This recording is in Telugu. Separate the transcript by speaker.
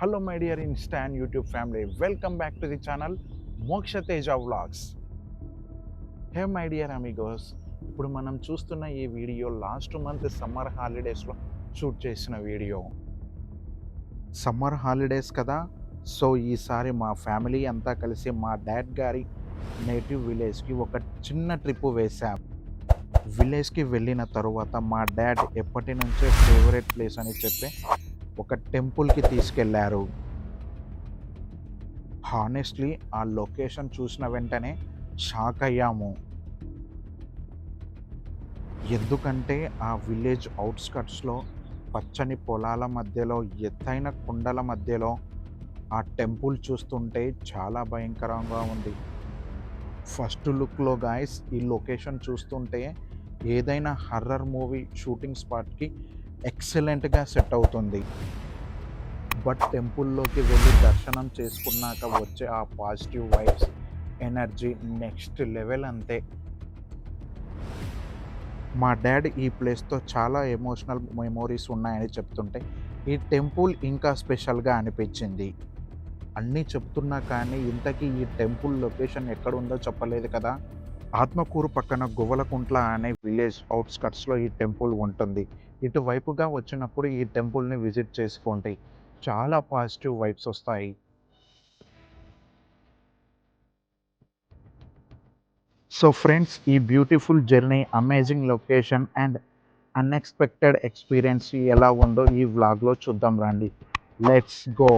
Speaker 1: Hello, my dear Insta and YouTube family. Welcome back to the channel Moksha Teja Vlogs. Hey my dear Amigos, ఇప్పుడు మనం చూస్తున్న ఈ వీడియో లాస్ట్ మంత్ సమ్మర్ హాలిడేస్లో షూట్ చేసిన వీడియో. సమ్మర్ హాలిడేస్ కదా, సో ఈసారి మా ఫ్యామిలీ అంతా కలిసి మా డాడ్ గారి నేటివ్ విలేజ్కి ఒక చిన్న ట్రిప్ వేశాం. విలేజ్కి వెళ్ళిన తరువాత మా డాడ్ ఎప్పటి నుంచే ఫేవరెట్ ప్లేస్ అని చెప్పి ఒక టెంపుల్కి తీసుకెళ్లారు. హానెస్ట్లీ ఆ లొకేషన్ చూసిన వెంటనే షాక్ అయ్యాము. ఎందుకంటే ఆ విలేజ్ అవుట్స్కట్స్లో పచ్చని పొలాల మధ్యలో ఎత్తైన కొండల మధ్యలో ఆ టెంపుల్ చూస్తుంటే చాలా భయంకరంగా ఉంది. ఫస్ట్ లుక్లో గాయస్ ఈ లొకేషన్ చూస్తుంటే ఏదైనా హర్రర్ మూవీ షూటింగ్ స్పాట్కి ఎక్సలెంట్గా సెట్ అవుతుంది. బట్ టెంపుల్లోకి వెళ్ళి దర్శనం చేసుకున్నాక వచ్చే ఆ positive vibes, energy next level అంతే. మా డాడ్ ఈ ప్లేస్తో చాలా ఎమోషనల్ మెమోరీస్ ఉన్నాయని చెప్తుంటే ఈ టెంపుల్ ఇంకా స్పెషల్గా అనిపించింది. అన్నీ చెప్తున్నా కానీ ఇంతకీ ఈ టెంపుల్ లొకేషన్ ఎక్కడుందో చెప్పలేదు కదా. ఆత్మకూరు పక్కన గువ్వలకుంట్ల అనే విలేజ్ అవుట్స్కట్స్లో ఈ టెంపుల్ ఉంటుంది. ఇటువైపుగా వచ్చినప్పుడు ఈ టెంపుల్ని విజిట్ చేసుకోండి, చాలా పాజిటివ్ వైబ్స్ వస్తాయి. సో ఫ్రెండ్స్, ఈ beautiful journey, amazing location and unexpected experience ఎలా ఉందో ఈ వ్లాగ్లో చూద్దాం రండి. Let's go.